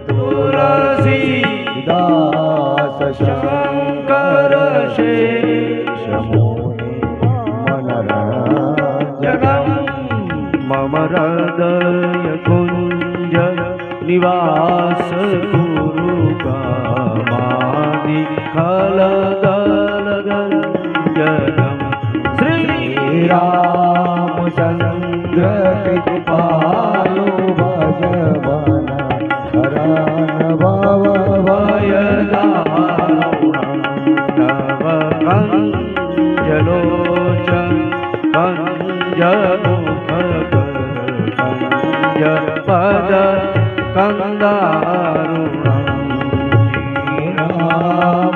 તુલસી દાસ શંકર શેષ મુનિ મનરંજનમ મમ હૃદય કુંજ નિવાસ ગુરુ કામાદિ ખલદલગંજનમ શ્રી રામચંદ્ર કૃપાલુ ભજવન હરણ ભવ ભયદારુણમ નવ કંજલોચન કંજમુખ કંજ પદ કંદારુણમ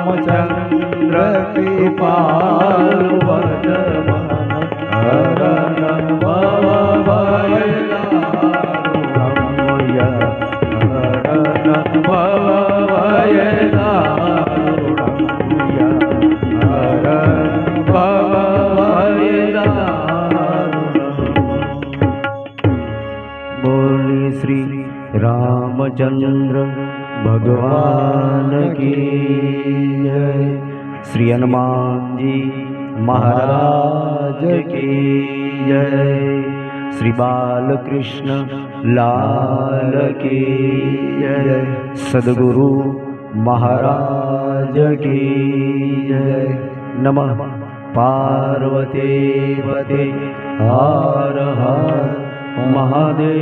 રામચંદ્ર કૃપાલુ ભજવન હરણ ભવ બોલી શ્રી રામચંદ્ર ભગવાન કી જય, શ્રી હનુમાનજી મહારાજ કી જય, શ્રી બાલકૃષ્ણ લાલ કી જય, સદગુરુ મહારાજ કી જય. નમઃ પાર્વતી પતે હર હર મહાદેવ.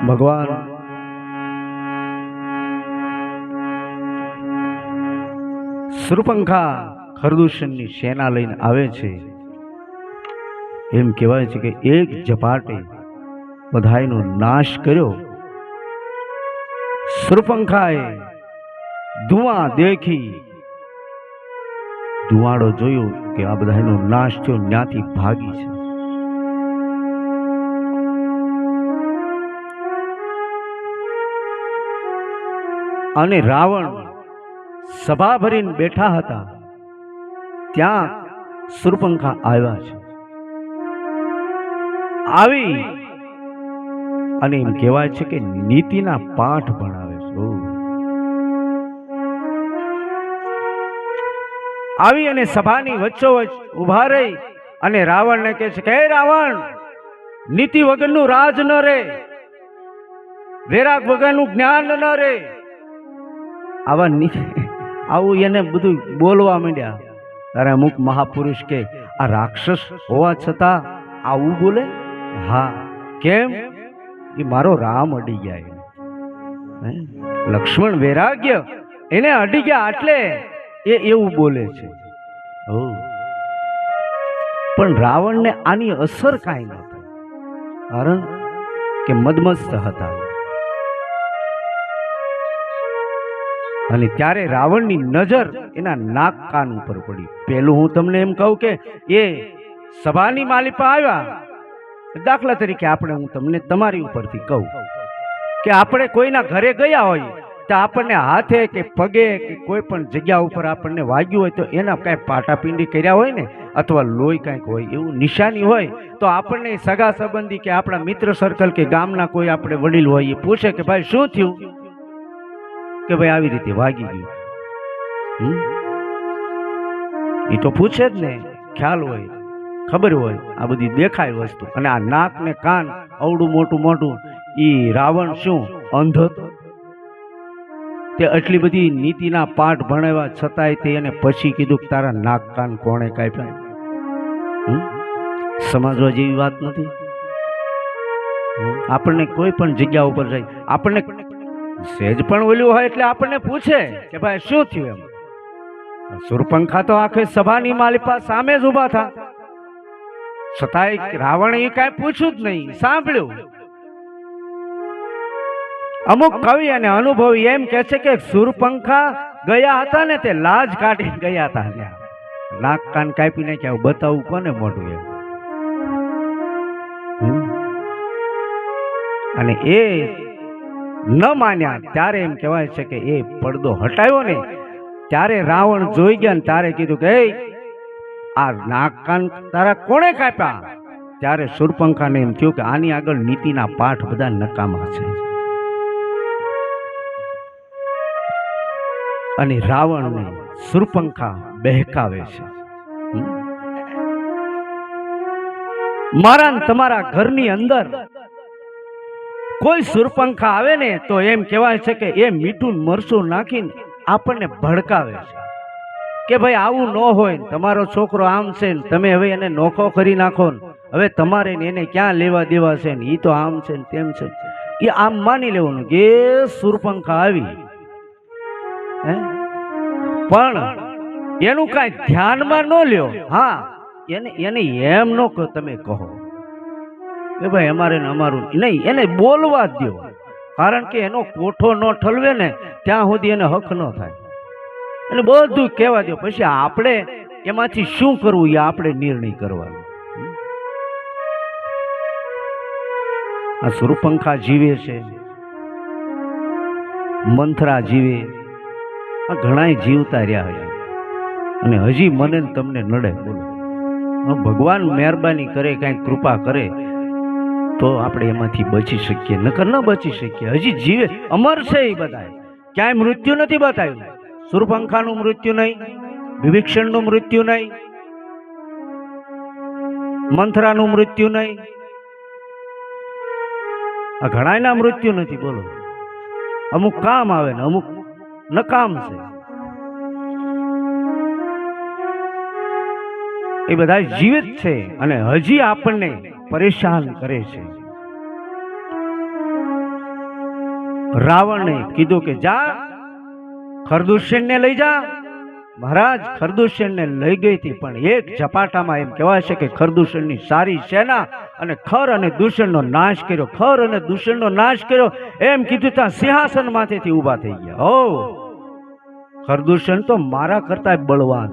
ભગવાન શૂર્પણખા ખરદૂષણની સેના લઈને આવે છે. એમ કહેવાય છે કે એક ઝપાટે બધાયનો નાશ કર્યો. શૂર્પણખાએ ધુઆ દેખી, ધુવાડો જોયો કે આ બધાયનો નાશ થયો, ત્યાંથી ભાગી છે. અને રાવણ સભા ભરીને બેઠા હતા, ત્યાં શૂર્પણખા આવ્યા છે. આવી અને એમ કહેવાય છે કે નીતિના પાઠ ભણાવે છે. આવી અને સભાની વચ્ચોવચ ઉભા રહી અને રાવણને કહે છે કે હે રાવણ, નીતિ વગરનું રાજ ન રે, વૈરાગ વગરનું જ્ઞાન ન રે. આવું એને બધું બોલવા માંડ્યા. ત્યારે અમુક મહાપુરુષ કે આ રાક્ષસ હોવા છતાં આવું બોલે? હા, કેમ? એ મારો રામ અડી ગયા, લક્ષ્મણ વૈરાગ્ય એને અડી ગયા એટલે એ એવું બોલે છે. પણ રાવણને આની અસર કાંઈ ન થઈ, કારણ કે મદમસ્ત હતા. અને ત્યારે રાવણની નજર એના નાક કાન ઉપર પડી. પેલું હું તમને એમ કહું કે એ સભાની માલિપા આવ્યા, દાખલા તરીકે આપણે, હું તમને તમારી ઉપરથી કહું કે આપણે કોઈના ઘરે ગયા હોય તો આપણને હાથે કે પગે કે કોઈ પણ જગ્યા ઉપર આપણને વાગ્યું હોય તો એના કાંઈ પાટાપિંડી કર્યા હોય ને, અથવા લોહી કાંઈક હોય, એવું નિશાની હોય તો આપણને સગા સંબંધી કે આપણા મિત્ર સર્કલ કે ગામના કોઈ આપણે વડીલ હોય એ પૂછે કે ભાઈ શું થયું? કે ભાઈ આવી રીતે વાગી ગયું. એ તો પૂછે જ ને, ખ્યાલ હોય, ખબર હોય, આ બધી દેખાય વસ્તુ. અને આ નાક ને કાન અવડું મોટું મોટું, ઈ રાવણ શું અંધ હતો? તે આટલી બધી નીતિના પાઠ ભણાવ્યા છતાંય તે એને પછી કીધું કે તારા નાક કાન કોણે કાપ્યા? સમજવા જેવી વાત નથી. આપણને કોઈ પણ જગ્યા ઉપર જાય, આપણને સહેજ પણ ઓલું હોય એટલે આપણને પૂછે કે ભાઈ શું થયું એમ. સુરપંખા તો આખી સભાની માલિપા સામે જ ઉભા થા, છતાંય રાવણ એ કાંઈ પૂછ્યું જ નહીં, સાંભળ્યું. અમુક કવિ અને અનુભવી એમ કે છે કે સુરપંખા ગયા હતા ને તે લાજ કાઢી ગયા હતા, નાક કાન કાપી નાખ્યા. બતાવું કોને મોઢું એમ. અને એ ન માન્યા ત્યારે એમ કહેવાય છે કે એ પડદો હટાવ્યો ને ત્યારે રાવણ જોઈ ગયા ને ત્યારે કીધું કે આ નાક કાન તારા કોણે કાપ્યા? ત્યારે સુરપંખાને એમ થયું કે આની આગળ નીતિના પાઠ બધા નકામા છે. અને રાવણને સુરપંખા બહેકાવે છે. મારા તમારા ઘરની અંદર કોઈ સુરપંખા આવે ને તો એમ કહેવાય છે કે એ મીઠું મરચું નાખીને આપણને ભડકાવે છે કે ભાઈ આવું ન હોય, તમારો છોકરો આમ છે ને તમે હવે એને નોખો કરી નાખો ને હવે તમારે એને ક્યાં લેવા દેવા છે ને એ તો આમ છે ને તેમ છે. એ આમ માની લેવાનું કે સુરપંખા આવી, પણ એનું કાંઈ ધ્યાનમાં ન લ્યો. હા, એને એમ ન કહો, તમે કહો કે ભાઈ અમારે ને અમારું નહીં, એને બોલવા જ દો. કારણ કે એનો કોઠો ન ઠલવે ને ત્યાં સુધી એને હક ન થાય. એને બધું કહેવા દો, પછી આપણે એમાંથી શું કરવું એ આપણે નિર્ણય કરવાનો. આ સુરપંખા જીવે છે, મંથરા જીવે, આ ઘણાય જીવતા રહ્યા છે અને હજી મને તમને નડે. બોલો, ભગવાન મહેરબાની કરે, કાંઈ કૃપા કરે તો આપણે એમાંથી બચી શકીએ, નકર ન બચી શકીએ. હજી જીવે, અમર છે એ બધા, ક્યાંય મૃત્યુ નથી બતાવ્યું. સુરપંખાનું મૃત્યુ નહીં, વિભીષણનું મૃત્યુ નહીં, મંથરાનું મૃત્યુ નહીં, આ ઘણાયના મૃત્યુ નથી. બોલો, અમુક કામ આવે ને અમુક નકામ છે. એ બધા જીવિત છે અને હજી આપણને પરેશાન કરે છે. રાવણે કીધું કે જા ખરદૂષણ ને લઈ જા. મહારાજ ખરદૂષણ ને લઈ ગઈ હતી, પણ એક ઝપાટામાં એમ કહેવાય છે કે ખરદૂષણની સારી સેના અને ખર અને દૂષણનો નાશ કર્યો. ખર અને દૂષણનો નાશ કર્યો એમ કીધું ત્યાં સિંહાસન માંથેથી ઊભા થઈ ગયા. ઓ, ખરદૂષણ તો મારા કરતા બળવાન.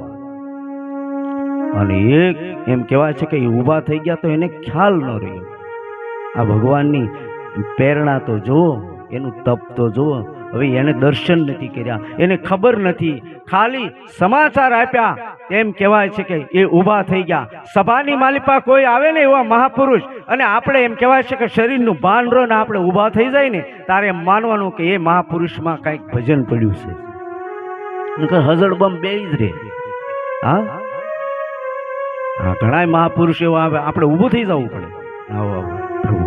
અને એક એમ કહેવાય છે કે એ ઊભા થઈ ગયા તો એને ખ્યાલ ન રહ્યો. આ ભગવાનની પ્રેરણા તો જુઓ, એનું તપ તો જુઓ. હવે એને દર્શન નથી કર્યા, એને ખબર નથી, ખાલી સમાચાર આપ્યા એમ કહેવાય છે કે એ ઊભા થઈ ગયા. સભાની માલિપા કોઈ આવે ને એવા મહાપુરુષ, અને આપણે એમ કહેવાય છે કે શરીરનું ભાન રહે ને આપણે ઊભા થઈ જાય ને તારે એમ માનવાનું કે એ મહાપુરુષમાં કંઈક ભજન પડ્યું છે, નકર હજળબમ બે જ રે. હા, ઘણા મહાપુરુષ એવા આવે, આપણે ઊભું થઈ જવું પડે. આવો આવો પ્રભુ,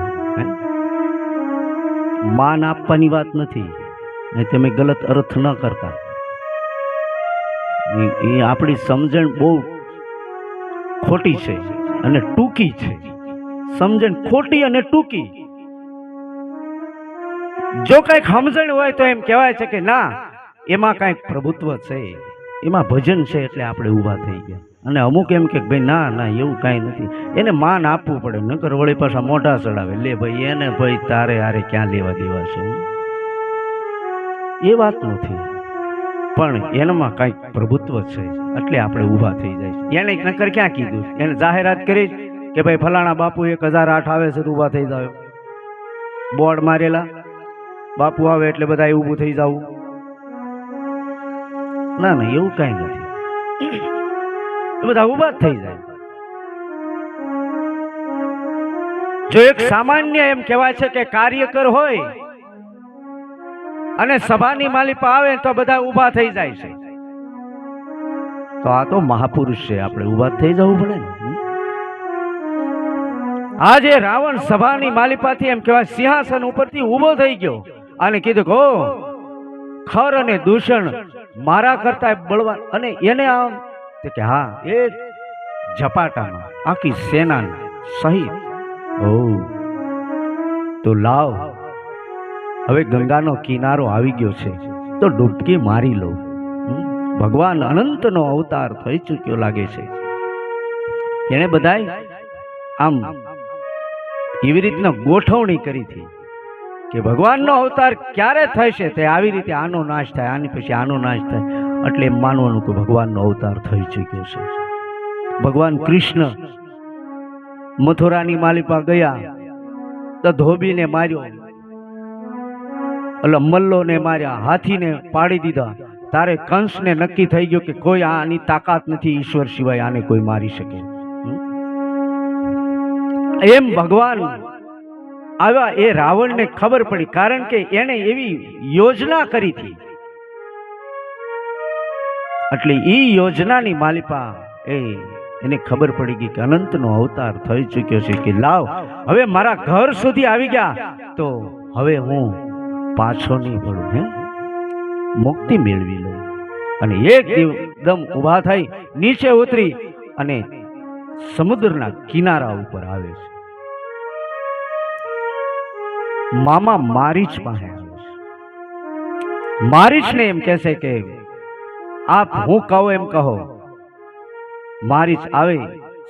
માન આપવાની વાત નથી, તમે ગલત અર્થ ન કરતા. એ આપણી સમજણ બહુ ખોટી છે અને ટૂંકી છે. સમજણ ખોટી અને ટૂંકી. જો કઈક સમજણ હોય તો એમ કહેવાય છે કે ના, એમાં કઈક પ્રભુત્વ છે, એમાં ભજન છે એટલે આપણે ઊભા થઈ ગયા. અને અમુક એમ કે ભાઈ ના ના એવું કાંઈ નથી, એને માન આપવું પડે, નકર વળી પાછા મોઢા ચડાવે, લે ભાઈ એને ભાઈ તારે આરે ક્યાં લેવા દેવા છે. એ વાત નથી, પણ એનામાં કાંઈક પ્રભુત્વ છે એટલે આપણે ઊભા થઈ જાય છે. એને નકર ક્યાં કીધું, એને જાહેરાત કરી કે ભાઈ ફલાણા બાપુ 1008 આવે છે તો ઊભા થઈ જાવ. બોર્ડ મારેલા, બાપુ આવે એટલે બધા ઊભું થઈ જવું. ના ના, એવું કાંઈ નથી, બધા ઊભા જ થઈ જાય. જો એક સામાન્ય એમ કહેવાય છે કે કાર્યકર હોય અને સભાની માલિપા આવે તો બધા ઊભા થઈ જાય છે, તો આ તો મહાપુરુષ છે, આપણે ઊભા થઈ જવું પડે ને. આજે રાવણ સભાની માલિપાથી એમ કહેવાય સિંહાસન ઉપરથી ઊભો થઈ ગયો અને કીધું કે ખર અને દૂષણ મારા કરતા બળવાન, અને એને આમ કે હા એ ઝપાટામાં આખી સેના સહિત. ઓ તો લાવ, હવે ગંગાનો કિનારો આવી ગયો છે તો ડૂબકી મારી લો. ભગવાન અનંતનો અવતાર થઈ ચૂક્યો લાગે છે. એને બધાય આમ એવી રીતના ગોઠવણી કરી હતી કે ભગવાનનો અવતાર ક્યારે થશે, તે આવી રીતે આનો નાશ થાય, આની પછી આનો નાશ થાય, એટલે એમ માનવાનું કે ભગવાનનો અવતાર થઈ ચૂક્યો છે. ભગવાન કૃષ્ણ મથુરાની માલિપા ગયા તો ધોબીને માર્યો, એટલે મલ્લોને માર્યા, હાથીને પાડી દીધા. તારે કંસને નક્કી થઈ ગયો કે કોઈ આની તાકાત નથી ઈશ્વર સિવાય, આને કોઈ મારી શકે. એમ ભગવાન આવ્યા, એ રાવણને ખબર પડી, કારણ કે એને એવી યોજના કરી હતી. એટલે ઈ યોજનાની માલિપા એને ખબર પડી ગઈ કે અનંતનો અવતાર થઈ ચૂક્યો છે, કે લાવ હવે મારા ઘર સુધી આવી ગયા તો હવે હું પાછો નહીં પડું, હે મુક્તિ મેળવી લઉં. અને એકદમ ઊભા થઈ નીચે ઉતરી અને સમુદ્રના કિનારા ઉપર આવે છે. મામા મારીચ પાસે આવે છે. મારીચને એમ કહેશે કે આપ હું કહો એમ કહો. મારીચ આવે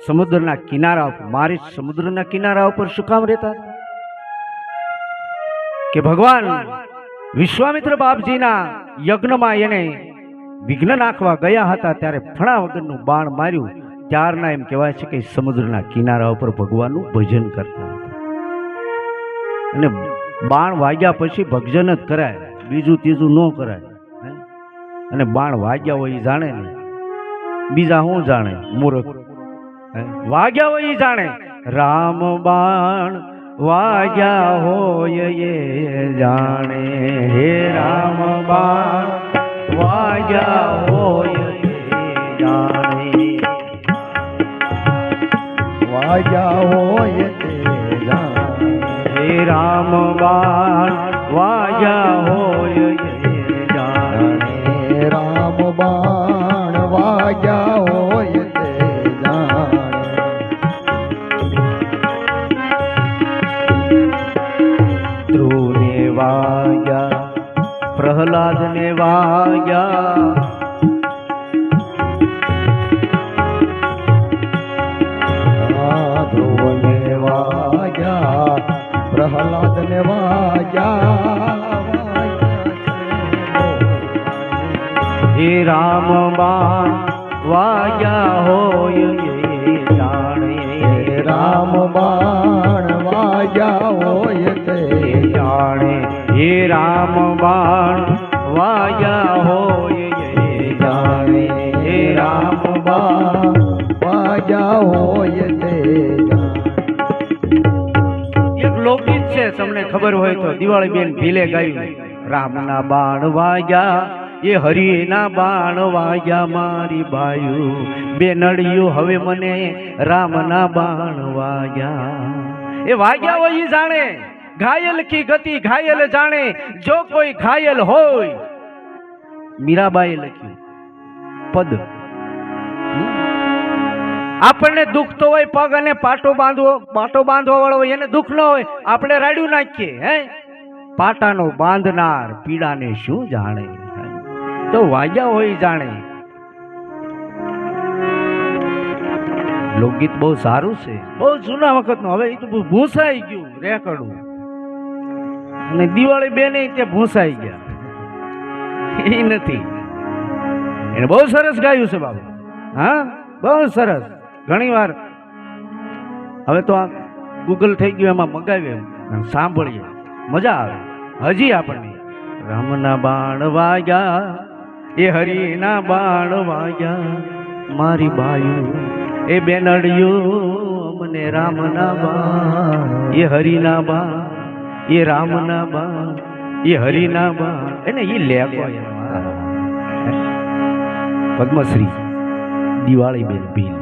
સમુદ્રના કિનારા ઉપર. મારીચ સમુદ્રના કિનારા ઉપર શું કામ રહેતા? કે ભગવાન વિશ્વામિત્ર બાપજીના યજ્ઞમાં એને વિઘ્ન નાખવા ગયા હતા, ત્યારે ફણા વગરનું બાણ માર્યું. ત્યારના એમ કહેવાય છે કે સમુદ્રના કિનારા ઉપર ભગવાનનું ભજન કરતા હતા. અને બાણ વાગ્યા પછી ભજન જ કરાય, બીજું ત્રીજું ન કરાય. અને બાણ વાગ્યા હોય એ જાણે ને, બીજા શું જાણે? મૂર્ખ. વાગ્યા હોય એ જાણે. રામ બાણ વાગ્યા હોય એ જાણે, હે રામ બાણ વાગ્યા હોય એ જાણે, વાગ્યા હોય તે જાણે, હે રામ બાણ વાગ્યા હોય એ જાણે, રામ બાણ વાગ્યા હોય તે જાણે. ધ્રુવને વાગ્યા, પ્રહલાદને વાગ્યા, ધ્રુવને વાગ્યા, પ્રહલાદને વાગ્યા. હે રામ બાણ વાગ્યા હોય એ જાણે, રામ બાણ વાગ્યા હોય તે જાણે, હે રામ બાણ વાગ્યા હોય એ જાણે, હે રામ બાણ વાગ્યા હોય તે જાણે. એક લોકગીત છે, તમને ખબર હોય તો દિવાળી બેન ભીલે ગાયું. રામના બાણ વાગ્યા, એ હરિના બાણ વાગ્યા, મારી બાયું બે નડિયું હવે મને રામના બાણ વાગ્યા. એ વાગ્યા હોય ઈ જાણે, ઘાયલ કી ગતિ ઘાયલ જાણે, જો કોઈ ઘાયલ હોય. મીરાબાઈએ લખ્યું પદ. આપણને દુઃખ તો હોય, પગ અને પાટો બાંધવા વાળો હોય, એને દુઃખ ન હોય, આપણે રાડ્યું નાખીએ. હે પાટાનો બાંધનાર પીડાને શું જાણે, તો વાગ્યા હોય જાણે. લોકગીત બહુ સારું છે, બહુ જૂના વખતનું. હવે એ તો ભૂસાઈ ગયું રેકડું, અને દિવાળી બેને તે ભૂસાઈ ગયા. એ નથી, એને બહુ સરસ ગાયું છે બાબુ. હા બહુ સરસ. ઘણી વાર હવે તો આ ગૂગલ થઈ ગયું, એમાં મગાવીએ, સાંભળીએ, મજા આવે. હજી આપણને રામના બાણ વાગ્યા, એ હરિના બાણ વાગ્યા, મારી બાયું એ બેનડિયું મને રામના બાણ, એ હરિના બાણ, એ રામના બાણ, એ હરિના બાણ. એને એ લેખો પદ્મશ્રી દિવાળી બેન ભીલ.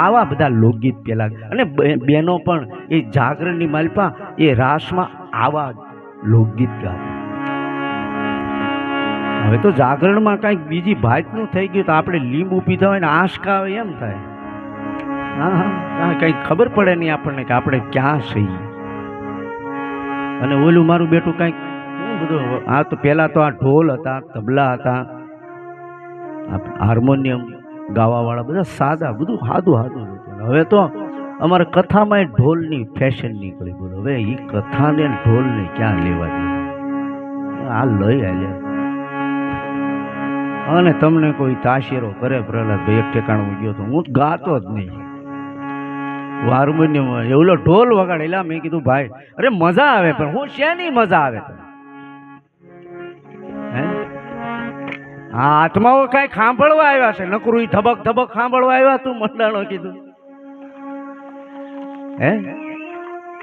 આવા બધા લોકગીત પેલા. અને બેનો પણ એ જાગરણની માલપા એ રાસમાં આવા લોકગીત ગાતા. હવે તો જાગરણમાં કાંઈક બીજી ભાતનું થઈ ગયું તો આપણે લીંબુ પીધા હોય ને આંસકા આવે એમ થાય. હા કંઈક ખબર પડે નહીં આપણને કે આપણે ક્યાં છીએ. અને ઓલું મારું બેટું કંઈક બધું આ તો પેલા તો આ ઢોલ હતા, તબલા હતા, હાર્મોનિયમ ગાવાવાળા બધા સાદા, બધું સાદું સાદું હતું. હવે તો અમારે કથામાં ઢોલની ફેશન નીકળી. બોલો હવે એ કથાને ઢોલને ક્યાં લેવા દે. આ લઈ આલ્યા અને તમને કોઈ તાશેરો કરે પ્રહલાદભાઈ એક ઠેકાણું ગયો તો હું ગાતો જ નહીં. હાર્મોનિયમ એવલો ઢોલ વગાડેલા. મેં કીધું ભાઈ અરે મજા આવે પણ હું શેની મજા આવે હે? આ આત્માઓ કઈ સાંભળવા આવ્યા છે નકરું ધબક ધબક સાંભળવા આવ્યા તું મંડાણો કીધું હે?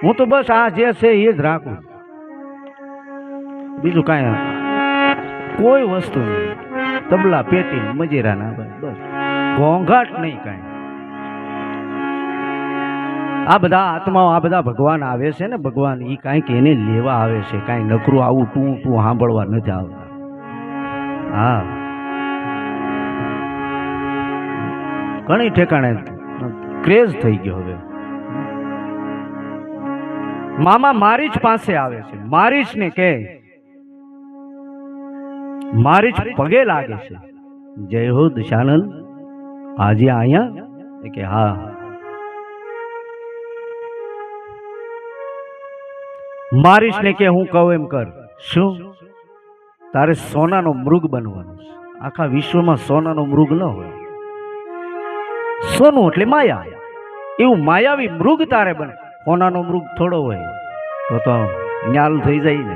હું તો બસ આ જે છે એ જ રાખું, બીજું કાંઈ કોઈ વસ્તુ નહીં. તબલા પેટી મજીરા ના બસ ઘોંઘાટ નહીં કાંઈ. આ બધા આત્માઓ આ બધા ભગવાન આવે છે ને, ભગવાન એ કાંઈક એને લેવા આવે છે, કાંઈ નકરું આવું ટું ટું સાંભળવા નથી આવતા. હા ઘણી ઠેકાણે ક્રેઝ થઈ ગયો. હવે મામા મારી જ પાસે આવે છે, મારી જ ને કે મારી જ પગે લાગે છે. જય હો દશાનંદ આજે અહીંયા કે હા મારીશ ને કે હું કહું એમ કર. શું તારે સોનાનો મૃગ બનવાનું છે? આખા વિશ્વમાં સોનાનો મૃગ ન હોય. સોનું એટલે માયા, એવું માયાવી મૃગ તારે બને. સોનાનો મૃગ થોડો હોય તો ન્યાલ થઈ જાય ને.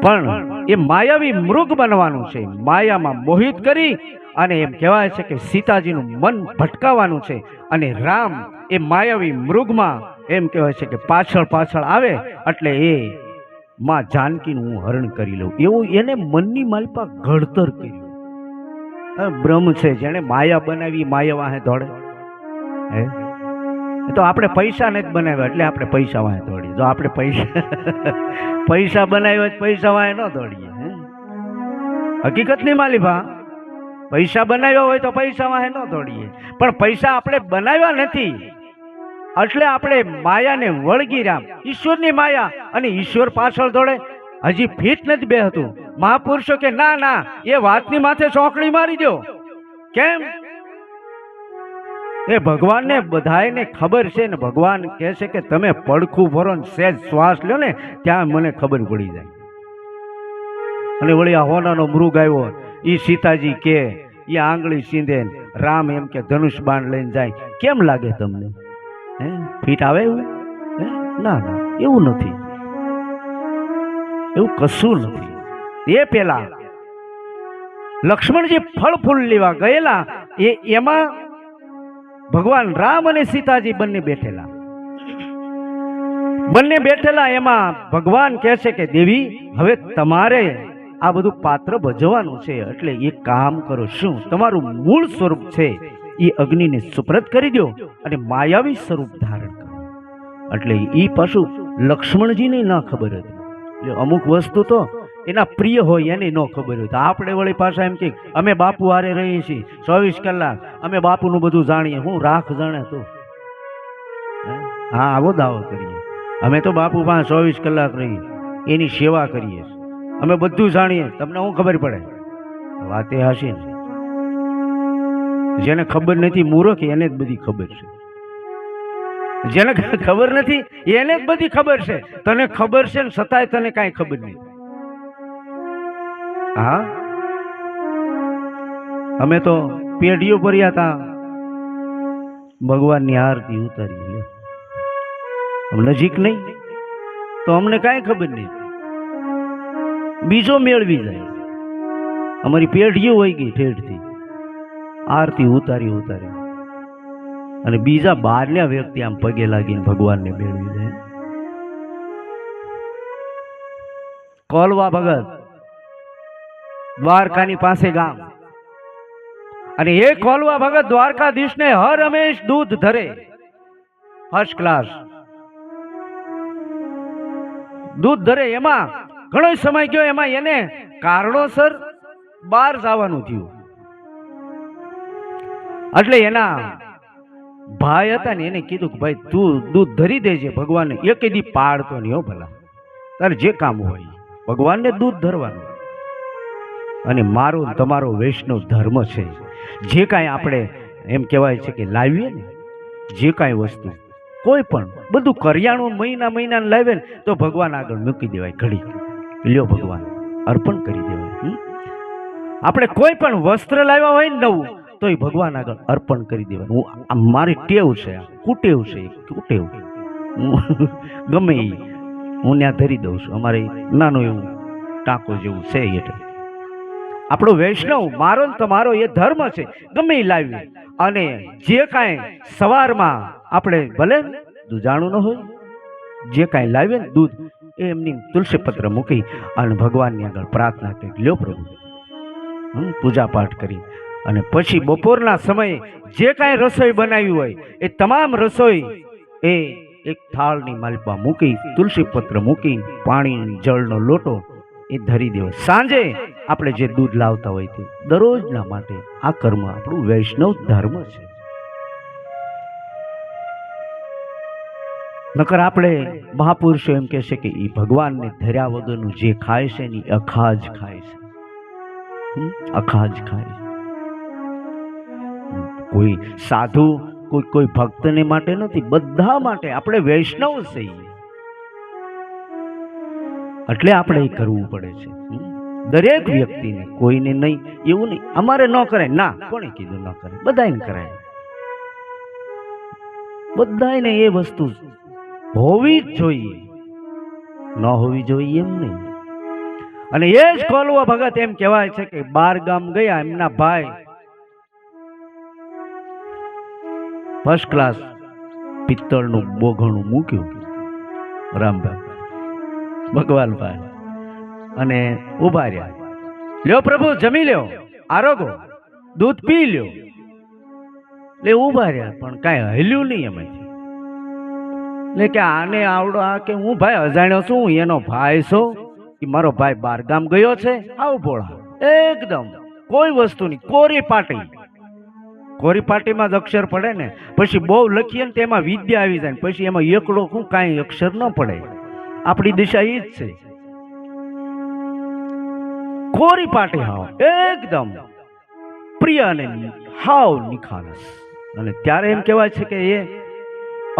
પણ એ માયાવી મૃગ બનવાનું છે, માયામાં મોહિત કરી અને એમ કહેવાય છે કે સીતાજીનું મન ભટકાવવાનું છે. અને રામ એ માયાવી મૃગમાં એમ કહેવાય છે કે પાછળ પાછળ આવે એટલે એ માં જાનકીનું હું હરણ કરી લઉં, એવું એને મનની માલપા ઘડતર કર્યું. બ્રહ્મ છે જેને માયા બનાવી, માયા વાહે દોડે. હે તો આપણે પૈસા નથી બનાવ્યા એટલે આપણે પૈસા વાહે દોડીએ. જો આપણે પૈસા બનાવ્યા જ પૈસા વાહે ન દોડીએ. હકીકત નહીં માલિભા, પૈસા બનાવ્યા હોય તો પૈસા વાહે ન દોડીએ. પણ પૈસા આપણે બનાવ્યા નથી એટલે આપણે માયાને વળગી રહ્યા. ઈશ્વરની માયા અને ઈશ્વર પાછળ દોડે. હજી ફીટ નથી બેહતું. મહાપુરુષો કે ના ના એ વાતની માથે ચોકડી મારી દો. કેમ? એ ભગવાનને બધાને ખબર છે ને. ભગવાન કહે છે કે તમે પડખું ભરો ને સહેજ શ્વાસ લ્યો ને ત્યાં મને ખબર પડી જાય. અને વળી આ હોનાનો મૃગ આવ્યો, એ સીતાજી કે એ આંગળી સીંધે, રામ એમ કે ધનુષ બાણ લઈને જાય. કેમ લાગે તમને? હે ફીટ આવે એવું? ના ના એવું નથી, એવું કશું નથી. એ પેલા લક્ષ્મણજી ફળ ફૂલ લેવા ગયેલા, એમાં ભગવાન રામ અને સીતાજી બંને બેઠેલા. એમાં ભગવાન કહે છે કે દેવી હવે તમારે આ બધું પાત્ર ભજવાનું છે એટલે એક કામ કરો. શું? તમારું મૂળ સ્વરૂપ છે એ અગ્નિને સુપ્રત કરી દો અને માયાવી સ્વરૂપ ધારણ કરો. એટલે એ પાછું લક્ષ્મણજીને ન ખબર હતી. એટલે અમુક વસ્તુ તો એના પ્રિય હોય એને ન ખબર હોય. તો આપણે વળી પાછા એમ કે અમે બાપુ હારે રહીએ છીએ 24 કલાક, અમે બાપુનું બધું જાણીએ. હું રાખ જાણે તો હા આવો દાવો કરીએ. અમે તો બાપુ પાસે 24 કલાક રહીએ, એની સેવા કરીએ, અમે બધું જાણીએ. તમને શું ખબર પડે? વાત એ હશે ને. જેને ખબર નથી મૂર્ખ, એને જ બધી ખબર છે. જેને ખબર નથી એને જ બધી ખબર છે. તને ખબર છે ને છતાંય તને કાંઈ ખબર નહીં. હા અમે તો પેઢીઓ ભર્યા હતા, ભગવાનની આરતી ઉતારી. નજીક નહીં તો અમને કાંઈ ખબર નહીં, બીજો મેળવી જાય. અમારી પેઢીઓ હોય ગઈ ઠેઠથી આરતી ઉતારી અને બીજા બહારના વ્યક્તિ આમ પગે લાગીને ભગવાનને મેળવી જાય. કોલવા ભગત દ્વારકાની પાસે ગામ, અને એ કોલવા ભગત દ્વારકાધીશને હર હંમેશ દૂધ ધરે, ફર્સ્ટ ક્લાસ દૂધ ધરે. એમાં ઘણો સમય ગયો, એમાં એને કારણોસર બહાર જવાનું થયું. એટલે એના ભાઈ હતા ને એને કીધું કે ભાઈ તું દૂધ ધરી દેજે ભગવાનને, એક દી પાડતો નહીં હો ભલા, તારે જે કામ હોય ભગવાનને દૂધ ધરવાનું. અને મારો તમારો વૈષ્ણવ ધર્મ છે, જે કાંઈ આપણે એમ કહેવાય છે કે લાવીએ ને જે કાંઈ વસ્તુ કોઈ પણ બધું કરિયાણું મહિના લાવે ને તો ભગવાન આગળ મૂકી દેવાય, ઘડી લ્યો ભગવાન અર્પણ કરી દેવાય. આપણે કોઈ પણ વસ્ત્ર લાવ્યા હોય ને નવું તો એ ભગવાન આગળ અર્પણ કરી દેવાનું. હું મારી ટેવ છે, કુટેવ છે, કુટેવ હું ગમે એ હું ત્યાં ધરી દઉં છું. અમારે નાનું એવું ટાંકો જેવું છે, એટલે આપણો વૈષ્ણવ મારો ને તમારો એ ધર્મ છે. ગમે એ લાવી અને જે કાંઈ સવારમાં આપણે ભલે દૂધાણું ન હોય, જે કાંઈ લાવીએ ને દૂધ એ એમની તુલસી પત્ર મૂકી અને ભગવાનની આગળ પ્રાર્થના કરી, લ્યો પ્રભુ, પૂજા પાઠ કરી અને પછી બપોરના સમયે જે કાંઈ રસોઈ બનાવી હોય એ તમામ રસોઈ એ એક થાળની માલપા મૂકી, તુલસી પત્ર મૂકી, પાણી જળનો લોટો એ ધરી દેવો. સાંજે આપણે જે દૂધ લાવતા હોય તે દરરોજના માટે આ કર્મ આપણું વૈષ્ણવ ધર્મ છે. નકર આપણે મહાપુરુષો એમ કહે છે કે એ ભગવાનને ધર્યા વગરનું જે ખાય છે ને અખાજ ખાય છે, અખાજ ખાય. કોઈ સાધુ કોઈ ભક્તને માટે નથી, બધા માટે. આપણે વૈષ્ણવ છીએ એટલે આપણે એ કરવું પડે છે. દરેક વ્યક્તિને, કોઈને નહીં એવું નહીં અમારે ન કરાય ના, કોણે કીધું ન કરે, બધાને કરાય. બધાને એ વસ્તુ હોવી જ જોઈએ, ન હોવી જોઈએ એમ નહીં. અને એ જ કોલવો ભગત એમ કહેવાય છે કે 12 ગામ ગયા, એમના ભાઈ ફર્સ્ટ ક્લાસ પિત્તળનું બોઘણું મૂક્યું રામભાઈ ભગવાન પાસે અને ઉભા રહ્યા, લ્યો પ્રભુ જમી લ્યો, આરોગો, દૂધ પી લ્યો. એટલે ઉભા રહ્યા પણ કાંઈ હલ્યું નહીં એમાંથી. એટલે કે આને આવડો આ કે હું ભાઈ અજાણ્યો છું, હું એનો ભાઈ છું, કે મારો ભાઈ 12 ગામ ગયો છે, આવ ભોળા એકદમ કોઈ વસ્તુ નહીં, કોરી પાટી. કોરી પાટીમાં જ અક્ષર પડે ને, પછી બહુ લખીએ ને તેમાં વિદ્યા આવી જાય, પછી એમાં એકડો શું કાંઈ અક્ષર ન પડે. આપણી દિશા એ જ છે, કોરી પાટી હાવ એકદમ પ્રિય અને હાવ નિખાલસ. અને ત્યારે એમ કહેવાય છે કે એ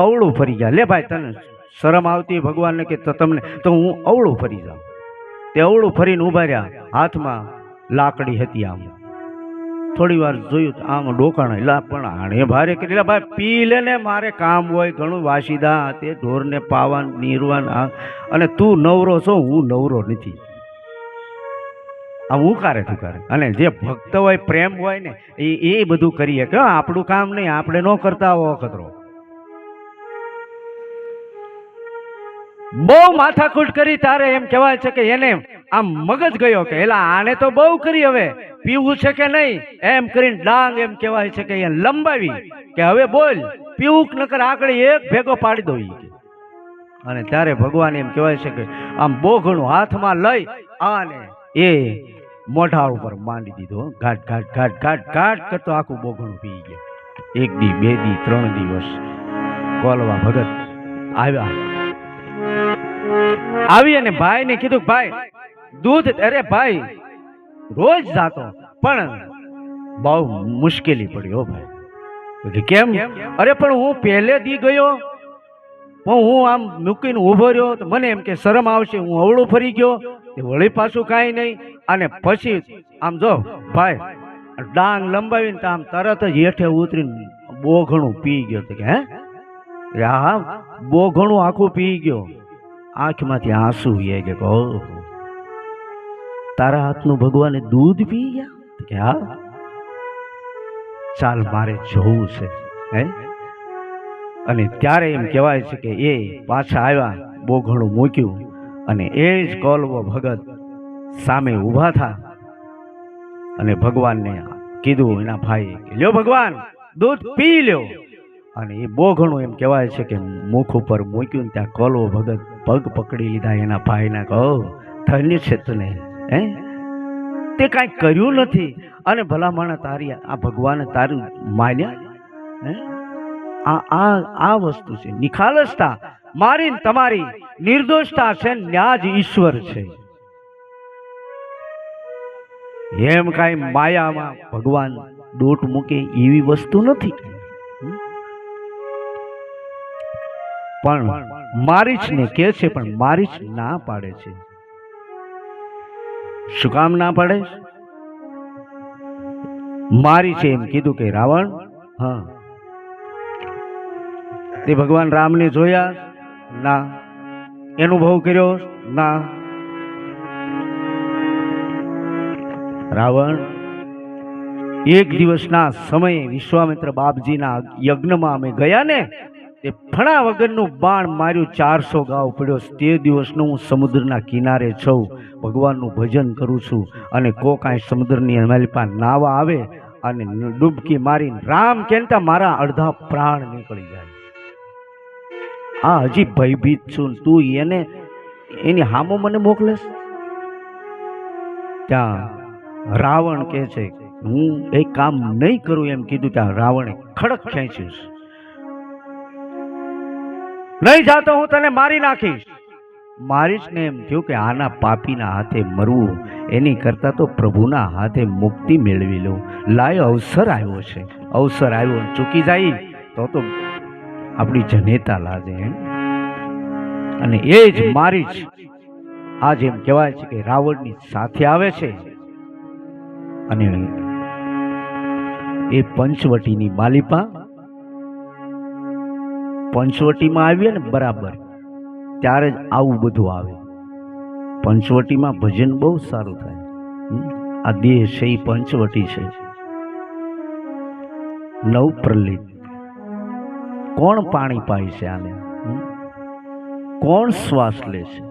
અવળું ફરી ગયા. લે ભાઈ તને શરમ આવતી ભગવાનને કે તમને તો હું અવળું ફરી જાઉં. તે અવળું ફરીને ઉભા રહ્યા, હાથમાં લાકડી હતી. આમ થોડી વાર જોયું આમ ડોકાણા, એટલે પણ આણે ભારે કરી, ભાઈ પી લે ને, મારે કામ હોય ઘણું, વાસીદા તે ઢોરને પાવાન નીરવાન, અને તું નવરો છો, હું નવરો નથી. આમ ઉકારે ઠુકારે. અને જે ભક્ત હોય, પ્રેમ હોય ને એ બધું કરીએ કે આપણું કામ નહીં, આપણે ન કરતા આવો અખતરો. બહુ માથાકૂટ કરી તારે એમ કહેવાય છે કે એને આમ મગજ ગયો કે એલા આને તો બહુ કરી, હવે પીવું છે કે નહીં એમ કરીને ડાંગ એમ કહેવાય છે કે એને લંબાવી કે હવે બોલ પીવું કે નકર આગળ એક ભેગો પાડી દો. અને ત્યારે ભગવાન એમ કહેવાય છે કે આમ બોઘણું હાથમાં લઈ આને એ મોઢા ઉપર માંડી દીધો. ઘાટ ઘાટ ઘાટ ઘાટ ઘાટ કરતો આખું બોઘણું પી ગયા. 1 દી 2 દી 3 દિવસ કોલવા ભગત આવ્યા. આવી અને ભાઈ ને કીધું, ભાઈ દૂધ, અરે ભાઈ રોજ જાતો પણ બહુ મુશ્કેલી પડી હો ભાઈ. કેમ? અરે પણ હું પહેલે દી ગયો, હું આમ મૂકીને ઉભો રહ્યો તો મને એમ કે શરમ આવશે, હું અવળું ફરી ગયો, વળી પાછું કાંઈ નહીં. અને પછી આમ જો ભાઈ ડાંગ લંબાવીને તો આમ તરત જ હેઠે ઉતરીને બોઘણું પી ગયો. કે હે હા બોઘણું આખું પી ગયો. આંખમાંથી આંસુ એ કે ઓહો તારા હાથનું ભગવાને દૂધ પી ગયા. કે હા ચાલ મારે જોવું છે હે. અને ત્યારે એમ કહેવાય છે કે એ પાછા આવ્યા, બોઘણું મૂક્યું અને એ જ કોલવો ભગત સામે ઊભા થા અને ભગવાનને કીધું એના ભાઈ કે લ્યો ભગવાન દૂધ પી લ્યો. અને એ બોઘણું એમ કહેવાય છે કે મુખ ઉપર મૂક્યું, ત્યાં કોલવો ભગત પગ પકડી લીધા એના ભાઈના, કહો ધન્ય છે તને, હે તે કાંઈ કર્યું નથી અને ભલામણ તારી આ ભગવાને તારું માન્યા, હે આ વસ્તુ છે નિખાલસતા. મારી ને તમારી નિર્દોષતા છે, ન્યા જ ઈશ્વર છે. એમ કાંઈ માયામાં ભગવાન દોટ મૂકે એવી વસ્તુ નથી. પણ મારીચ ને કે છે, પણ મારીચ ના પાડે છે. શું કામ ના પાડે? મારી છે એમ કીધું કે રાવણ, હા તે ભગવાન રામને જોયા ના, અનુભવ કર્યો ના. રાવણ એક દિવસના સમયે વિશ્વામિત્ર બાપજીના યજ્ઞમાં અમે ગયા ને, તે ફણા વગરનું બાણ માર્યું, 400 ગાવ પડ્યો. તે દિવસનું હું સમુદ્રના કિનારે છું, ભગવાનનું ભજન કરું છું, અને કોકાય સમુદ્રની અમારી પાસે નાવા આવે અને ડૂબકી મારીને રામ કહેતા મારા અડધા પ્રાણ નીકળી જાય. આ હજી ભયભીત છું, તું એની હામો મને મોકલેશ? ત્યાં રાવણ કહે છે હું એક કામ નહીં કરું એમ કીધું. ત્યાં રાવણે ખડક ખેંચ્યું, નહીં જાતો હું તને મારી નાખીશ. મારીશ ને એમ થયું કે આના પાપીના હાથે મરવું એની કરતા તો પ્રભુના હાથે મુક્તિ મેળવી લઉં. લાય અવસર આવ્યો છે, અવસર આવ્યો, ચૂકી જાય તો આપણી જનેતા લાગે. અને એ જ મારીશ આજ એમ કહેવાય છે કે રાવણની સાથે આવે છે. અને એ પંચવટીની માલિપા, પંચવટીમાં આવીએ ને બરાબર ત્યારે જ આવું બધું આવે. પંચવટીમાં ભજન બહુ સારું થાય. આ દેહ છે એ પંચવટી છે. નવ પ્રલિત કોણ પાણી પાય છે આને? કોણ શ્વાસ લે છે?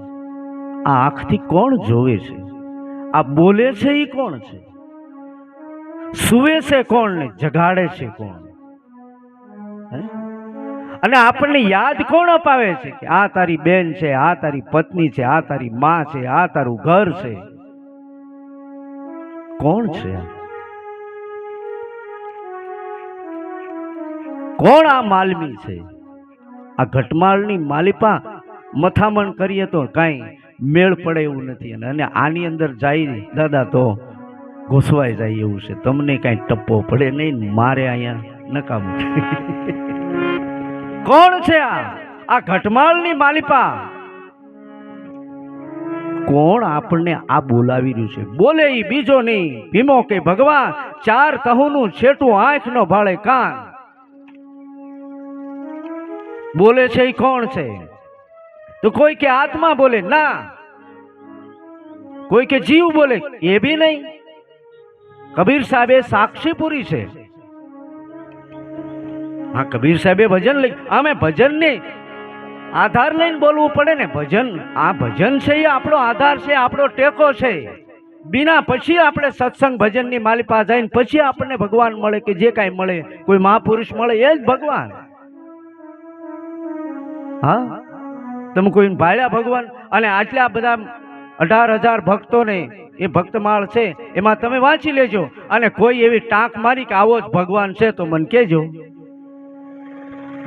આ આંખથી કોણ જોવે છે? આ બોલે છે એ કોણ છે? સુવે છે કોણ ને જગાડે છે કોણ? અને આપણને યાદ કોણ અપાવે છે કે આ તારી બેન છે, આ તારી પત્ની છે, આ તારી માં છે, આ તારું ઘર છે? કોણ છે? કોણ આ માલમી છે? આ ઘટમાળની માલિપા મથામણ કરીએ તો કાંઈ મેળ પડે એવું નથી. અને આની અંદર જાય દાદા તો ઘૂસવાઈ જાય એવું છે. તમને કાંઈ ટપ્પો પડે નહીં, મારે અહીંયા નકામું. કોણ છે આ ઘટમાળની માલિપા? કોણ આપણને આ બોલાવી રહ્યું છે? બોલે ઈ બીજો નહીં ભીમો કે ભગવાન, 4 તહુનું છેટું આંખ નો ભાળે કાન. બોલે છે એ કોણ છે? તો કોઈ કે આત્મા બોલે ના, કોઈ કે જીવ બોલે એ भी નહીં. કબીર સાહેબે સાક્ષી પૂરી છે. હા, કબીર સાહેબે ભજન લઈ, અમે ભજન ને આધાર લઈને બોલવું પડે ને. ભજન, આ ભજન છે એ આપણો આધાર છે, આપણો ટેકો છે. बिना પછી આપણે સત્સંગ ભજનની માલિપા જઈને પછી આપણને ભગવાન મળે કે જે કાંઈ મળે, કોઈ મહાપુરુષ મળે એ જ ભગવાન. હા, તમે કોઈને ભાળ્યા ભગવાન? અને આટલા બધા 18,000 ભક્તોને એ ભક્તમાળ છે એમાં તમે વાંચી લેજો. અને કોઈ એવી ટાંક મારી કે આવો જ ભગવાન છે તો મને કહેજો.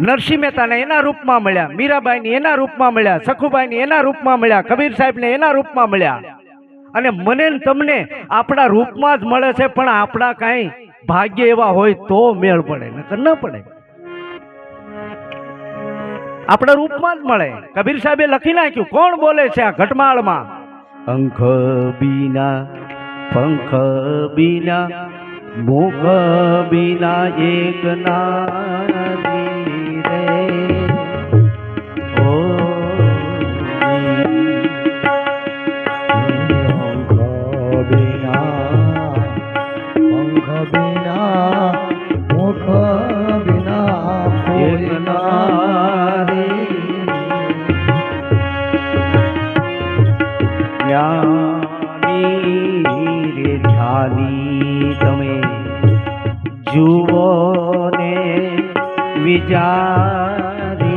નરસિંહ મહેતાને એના રૂપમાં મળ્યા, મીરાબાઈને એના રૂપમાં મળ્યા, સખુબાઈને એના રૂપમાં મળ્યા, કબીર સાહેબને એના રૂપમાં મળ્યા. અને મને ને તમને આપણા રૂપમાં જ મળે છે, પણ આપણા કાંઈ ભાગ્ય એવા હોય તો મેળ પડે, નકર ન પડે. આપણા રૂપમાં જ મળે. કબીર સાહેબે લખી નાખ્યું. કોણ બોલે છે આ ઘટમાળમાં? અંખ બીના પંખ બીના મુખ બીના એક નારી રે. ઓ અંખ બીના પંખ બીના મુખ બીના એક નારી જ્ઞાની રે ધ્યાની તમે જુઓ ને વિચારી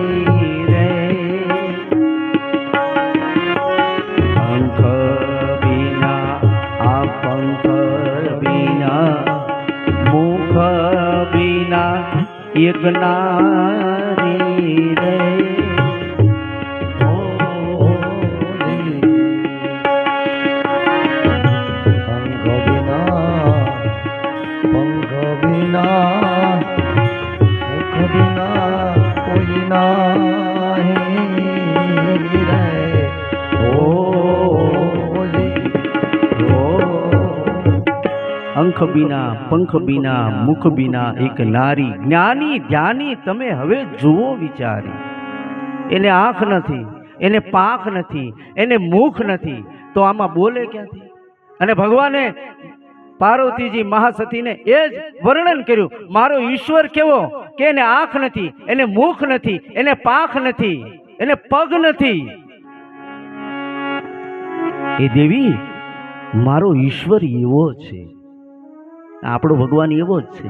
રે. અંખ એક નારી રે અંખ બીના પંખ બીના મુખ બીના એક નારી જ્ઞાની ધ્યાની તમે હવે જુઓ વિચારી. એને આંખ નથી, એને પાંખ નથી, એને મુખ નથી, તો આમાં બોલે ક્યાંથી? અને ભગવાને પાર્વતીજી મહાસતીને એ જ વર્ણન કર્યું, મારો ઈશ્વર કેવો કે એને આંખ નથી, એને મુખ નથી, એને પાંખ નથી, એને પગ નથી. એ દેવી મારો ઈશ્વર એવો છે, આપણો ભગવાન એવો જ છે.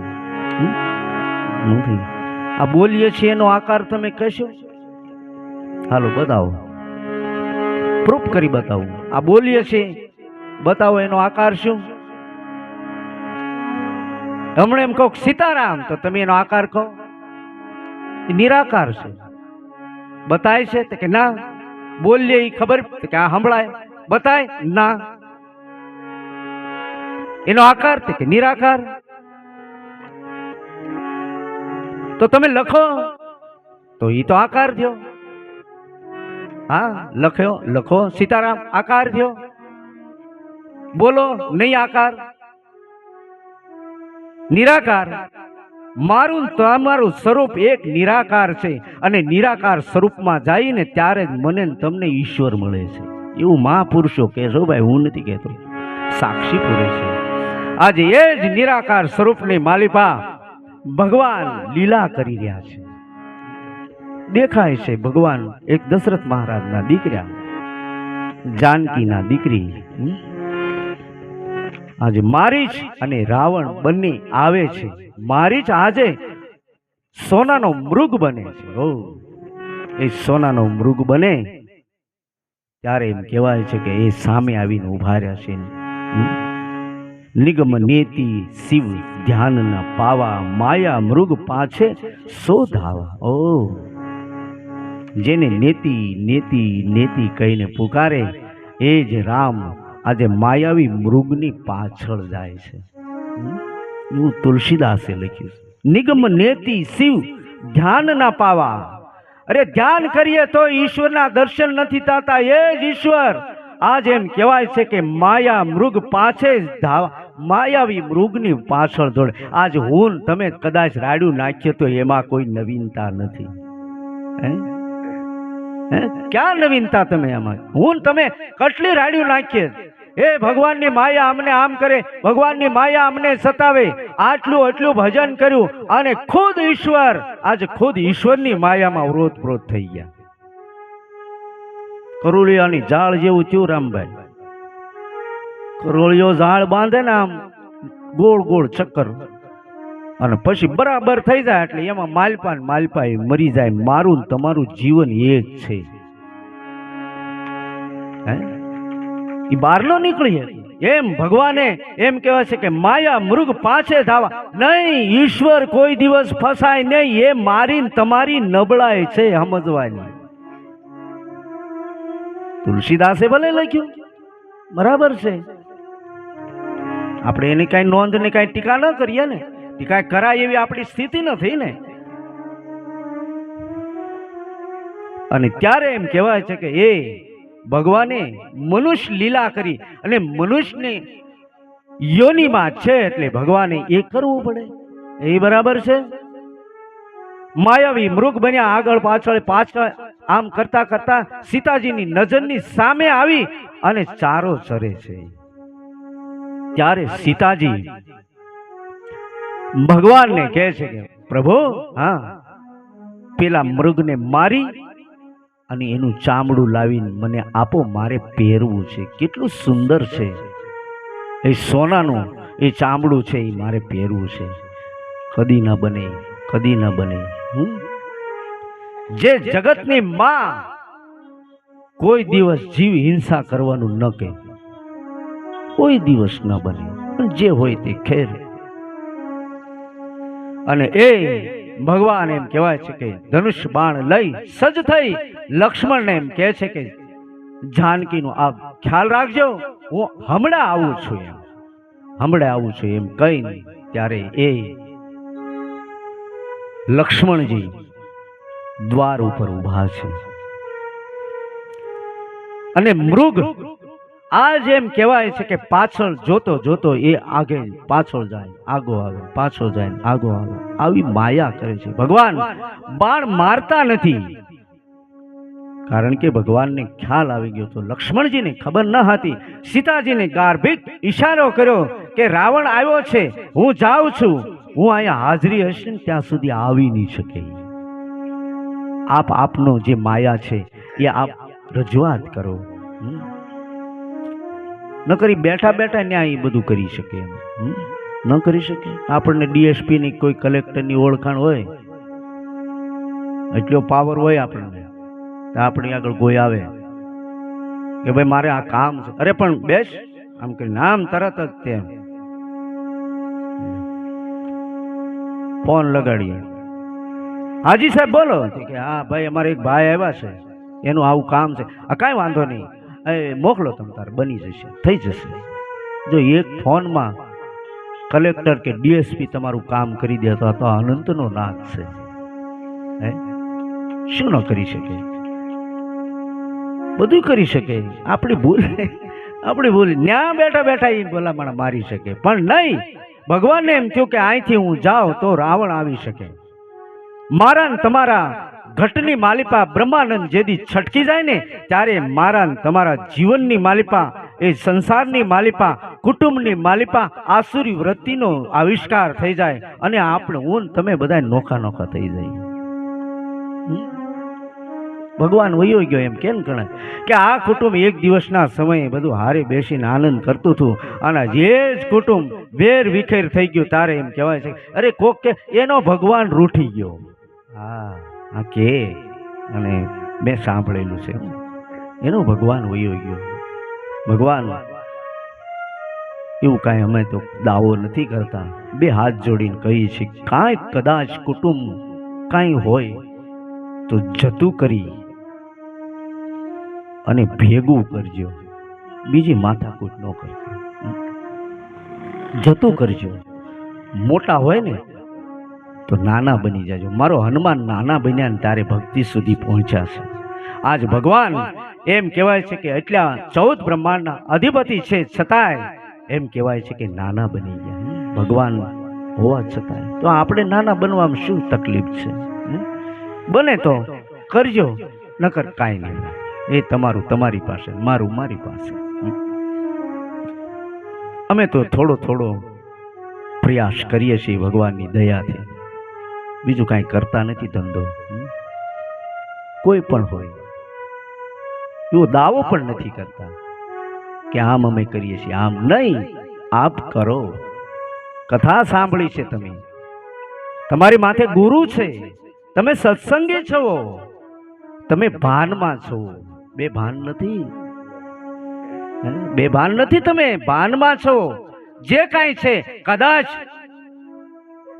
નથી આ બોલીએ છીએ એનો આકાર તમે કહેશો? હાલો બતાવો, પ્રૂફ કરી બતાવો. આ બોલીએ છીએ, બતાવો એનો આકાર શું? હમણાં એમ કહો સીતારામ, તો તમે એનો આકાર કહો. નિરાકાર છે. બતાય છે કે ના? બોલીએ એ ખબર કે આ સંભળાય, બતાય ના. એનો આકાર કે નિરાકાર? તો તમે લખો તો એ તો આકાર થયો. હા લખ્યો, લખો સીતારામ આકાર થયો. બોલો નહીં આકાર, નિરાકાર. મારું તમારું સ્વરૂપ એક નિરાકાર છે, અને નિરાકાર સ્વરૂપમાં જઈને ત્યારે જ મને તમને ઈશ્વર મળે છે. એવું મહાપુરુષો કહેશો ભાઈ, હું નથી કહેતો, સાક્ષી પૂરે છે. આજે એ જ નિરાકાર સ્વરૂપની માલિપા ભગવાન લીલા કરી રહ્યા છે. દેખાય છે ભગવાન એક દશરથ મહારાજના દીકરા, જાનકીના દીકરી. આજે મારીચ અને રાવણ બંને આવે છે. મારીચ આજે સોનાનો મૃગ બને છે. એ સોનાનો મૃગ બને ત્યારે એમ કહેવાય છે કે એ સામે આવીને ઉભા રહ્યા છે. નિગમ નેતિ શિવ ધ્યાન ના પાવા, માયા મૃગ પાછે શોધાવા. ઓ જેને નેતિ નેતિ નેતિ કહીને પુકારે એ જ રામ આજે માયાવી મૃગની પાછળ જાય છે. એવું તુલસીદાસે લખ્યું છે. નિગમ નેતિ શિવ ધ્યાન ના પાવા. અરે ધ્યાન કરીએ તો ઈશ્વરના દર્શન નથી થતા. એ જ ઈશ્વર આજ એમ કહેવાય છે કે માયા મૃગ પાછે જ ધાવા, માયાવી મૃગની પાછળ દોડે. આજ હું તમે કદાચ રાડ્યું નાખીએ તો એમાં કોઈ નવીનતા નથી. ક્યાં નવીનતા તમે એમાં? હું તમે કેટલી રાડ્યું નાખીએ, એ ભગવાનની માયા અમને આમ કરે, ભગવાનની માયા અમને સતાવે, આટલું આટલું ભજન કર્યું અને ખુદ ઈશ્વર આજે ખુદ ઈશ્વરની માયામાં ઓતપ્રોત થઈ ગયા. કરોળિયાની ઝાડ જેવું થયું રામભાઈ. કરોળિયો ઝાડ બાંધે ને આમ ગોળ ગોળ ચક્કર, અને પછી બરાબર થઈ જાય એટલે એમાં માલપા ને માલપા એ મરી જાય. મારું તમારું જીવન એક છે. એ બહાર નો નીકળીએ એમ ભગવાને એમ કહેવાય છે કે માયા મૃગ પાછે ધાવા. નહીં, ઈશ્વર કોઈ દિવસ ફસાય નહીં. એ મારી તમારી નબળાઈ છે સમજવાની. તુલસીદાસે ભલે લખ્યું, બરાબર છે. આપણે એની કઈ નોંધ ને કઈ ટીકા ન કરીએ ને, ટીકા કરાય એવી આપણી સ્થિતિ નથી ને. અને ત્યારે એમ કહેવાય છે કે એ ભગવાને મનુષ્ય લીલા કરી અને મનુષ્યની યોનિમાં છે એટલે ભગવાને એ કરવું પડે. એ બરાબર છે. માયાવી મૃગ બન્યા, આગળ પાછળ પાછળ આમ કરતા કરતા સીતાજીની નજરની સામે આવી અને ચારો ચરે છે. ત્યારે સીતાજી ભગવાનને કહે છે કે પ્રભુ, હા પેલા મૃગને મારી અને એનું ચામડું લાવીને મને આપો, મારે પહેરવું છે. કેટલું સુંદર છે એ સોનાનું એ ચામડું છે, એ મારે પહેરવું છે. કદી ન બને, કદી ન બને. જે જગતની માં કોઈ દિવસ જીવ હિંસા કરવાનું ન કહે, કોઈ દિવસ ન બને. જે હોય તે ખેર. અને એ ભગવાન એમ કહેવાય છે કે ધનુષ બાણ લઈ સજ્જ થઈ લક્ષ્મણને એમ કહે છે કે જાનકીનો આપ ખ્યાલ રાખજો, હું હમણાં આવું છું, એમ કહીને ત્યારે એ લક્ષ્મણજી દ્વાર ઉપર ઊભા છે અને મૃગ આજ એમ કહેવાય છે કે પાછળ જોતો જોતો એ આગે પાછળ જાય, આગો આવે, પાછળ જાય, આગો આવે, આવી માયા કરે છે. ભગવાન બાણ મારતા નથી, કારણ કે ભગવાનને ખ્યાલ આવી ગયો તો લક્ષ્મણજીને ખબર ન હતી. સીતાજીને ગાર્ભિક ઈશારો કર્યો કે રાવણ આવ્યો છે, હું જાઉં છું, હું અહીંયા હાજરી હશે ને ત્યાં સુધી આવી નહીં શકે. આપનો જે માયા છે એ આપ રજૂઆત કરો. ન કરી બેઠા બેઠા ન્યાય બધું કરી શકે એમ ન કરી શકે. આપણને ડીએસપી ની કોઈ કલેક્ટરની ઓળખાણ હોય, એટલો પાવર હોય આપણને, તો આપણી આગળ કોઈ આવે કે ભાઈ મારે આ કામ છે, અરે પણ બેસ આમ કરી નામ તરત જ તેમ ફોન લગાડીએ, હાજી સાહેબ બોલો કે હા ભાઈ અમારે એક ભાઈ આવ્યા છે, એનું આવું કામ છે, કાંઈ વાંધો નહીં, મોકલો તમે તારે બની જશે, થઈ જશે. જો એક ફોનમાં કલેક્ટર કે ડીએસપી તમારું કામ કરી દેતો તો અનંતનો નાદ છે. શું ન કરી શકે, બધું કરી શકે. આપણી ભૂલ ન્યા બેઠા બેઠા એ ભલામણ મારી શકે, પણ નહીં. ભગવાનને એમ થયું કે અહીંથી હું જાઉં તો રાવણ આવી શકે. મારા તમારા ઘટની માલિપા બ્રહ્માનંદ જેદી છટકી જાય ને ત્યારે મારા તમારા જીવનની માલિપા, એ સંસારની માલિપા, કુટુંબની માલિપા, આસુરી વૃત્તિનો આવિષ્કાર થઈ જાય અને આપણે હું તમે બધા નોખા નોખા થઈ જાય. ભગવાન વયો ગયો એમ કેમ ગણાય કે આ કુટુંબ એક દિવસના સમયે બધું હારે બેસીને આનંદ કરતું હતું અને જે જ કુટુંબ વેર વિખેર થઈ ગયું તારે એમ કહેવાય છે અરે કોક કે એનો ભગવાન રૂઠી ગયો. હા કે અને મેં સાંભળેલું છે એનો ભગવાન વયો ગયો. ભગવાન એવું કાંઈ અમે તો દાવો નથી કરતા, બે હાથ જોડીને કહીએ છીએ કાંઈ કદાચ કુટુંબ કાંઈ હોય તો જતું કરી અને ભેગું કરજો, બીજી માથાકૂટ ન કરજો, જતું કરજો. મોટા હોય ને તો નાના બની જાજો. મારો હનુમાન નાના બન્યા ને તારે ભક્તિ સુધી પહોંચ્યા છે. આજ ભગવાન એમ કહેવાય છે કે એટલા 14 બ્રહ્માંડના અધિપતિ છે છતાંય એમ કહેવાય છે કે નાના બની ગયા. ભગવાન હોવા છતાંય તો આપણે નાના બનવામાં શું તકલીફ છે? બને તો કરજો, નકર કાંઈ નહીં. એ તમારું તમારી પાસે, મારું મારી પાસે. અમે તો થોડો થોડો પ્રયાસ કરીએ છીએ ભગવાનની દયાથી, બીજું કાંઈ કરતા નથી. ધંધો કોઈ પણ હોય એવો દાવો પણ નથી કરતા કે આમ અમે કરીએ છીએ, આમ નહીં. આપ કરો. કથા સાંભળી છે તમે, તમારી માથે ગુરુ છે, તમે સત્સંગી છો, તમે ભાનમાં છો. બે ભાન નથી, બે ભાન નથી, તમે ભાનમાં છો. જે કાંઈ છે કદાચ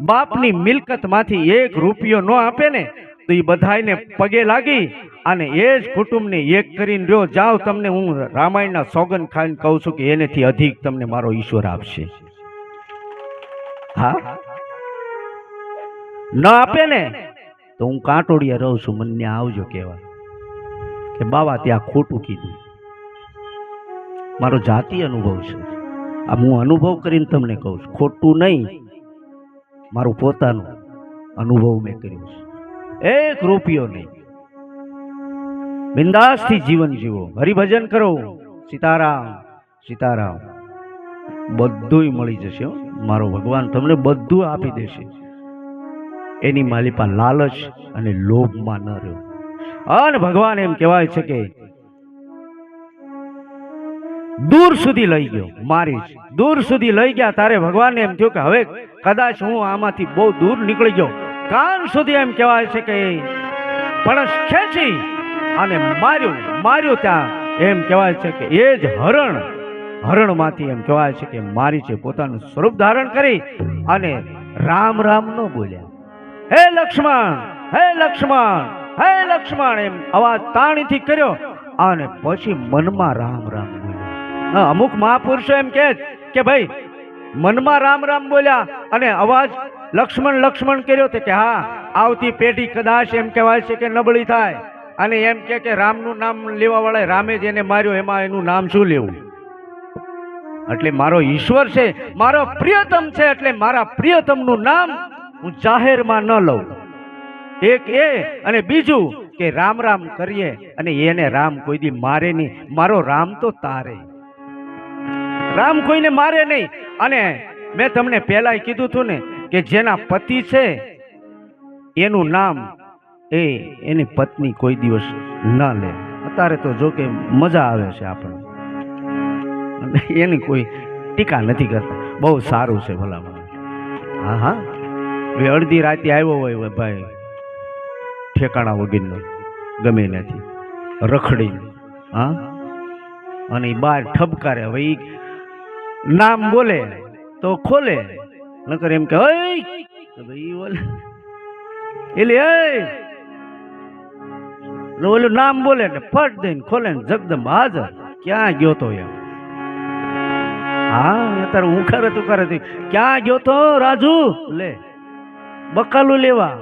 બાપની મિલકત માંથી 1 રૂપિયો ન આપે ને તો એ બધાને પગે લાગી અને એ જ કુટુંબને એક કરીને રહ્યો જાઓ. તમને હું રામાયણના સોગન ખાઈને કહું છું કે એનેથી અધિક તમને મારો ઈશ્વર આપશે. હા, ન આપે ને તો હું કાંટોડિયા રહું છું, મને આવજો કહેવા કે બાવા ત્યાં ખોટું કીધું. મારો જાતિ અનુભવ છે, આ હું અનુભવ કરીને તમને કહું છું, ખોટું નહીં. મારું પોતાનું અનુભવ મેં કર્યું છે. 1 રૂપિયો નહીં, બિંદાસથી જીવન જીવો, હરિભજન કરો, સીતારામ સીતારામ, બધુંય મળી જશે. મારો ભગવાન તમને બધું આપી દેશે. એની માલિપા લાલચ અને લોભમાં ન રહ્યો. અને ભગવાન એમ કહેવાય છે કે દૂર સુધી લઈ ગયો, મારી દૂર સુધી લઈ ગયા. તારે ભગવાનને એમ થયું કે હવે કદાચ હું આમાંથી બહુ દૂર નીકળી ગયો. કાન સુધી એમ કહેવાય છે કે પણસ ખેંચી અને માર્યું ત્યાં એમ કહેવાય છે કે એ જ હરણમાંથી એમ કહેવાય છે કે મારી છે પોતાનું સ્વરૂપ ધારણ કરી અને રામ રામ ન બોલ્યા. હે લક્ષ્મણ, હે લક્ષ્મણ, હે લક્ષ્મણ એમ અવાજ તાણીથી કર્યો અને પછી મનમાં રામ રામ બોલ્યા. અમુક મહાપુરુષો એમ કે ભાઈ મનમાં રામ રામ બોલ્યા અને અવાજ લક્ષ્મણ લક્ષ્મણ કર્યો તો કે હા આવતી પેઢી કદાચ એમ કહેવાય છે કે નબળી થાય અને એમ કે રામનું નામ લેવા વાળા રામે જ એને માર્યો, એમાં એનું નામ શું લેવું? એટલે મારો ઈશ્વર છે, મારો પ્રિયતમ છે, એટલે મારા પ્રિયતમનું નામ હું જાહેરમાં ન લઉં. એક એ અને બીજું કે રામ રામ કરીએ અને એને રામ કોઈ દી મારે નહીં. મારો રામ તો તારે, રામ કોઈને મારે નહીં. અને મેં તમને પહેલા કીધું હતું ને કે જેના પતિ છે એનું નામ એની પત્ની કોઈ દિવસ ન લે. અત્યારે તો જો કે મજા આવે છે આપણને, એની કોઈ ટીકા નથી કરતા. બહુ સારું છે ભલામણ. હા હા, એ અડધી રાતે આવ્યો હોય ભાઈ ઠેકાણા વગરનો ગમે નથી રખડી, હા, અને બહાર ઠપકારે. હવે નામ બોલે તો ખોલે, નકર એમ કે ભાઈ બોલે એટલે ઓલું નામ બોલે ને ફટ દઈને ખોલે ને જગદમ હાજર. ક્યાં ગયો તો એમ? હા અત્યારે ઉખારે તુખારે થઈ ક્યાં ગયો તો રાજુ? લે બકાલું લેવા.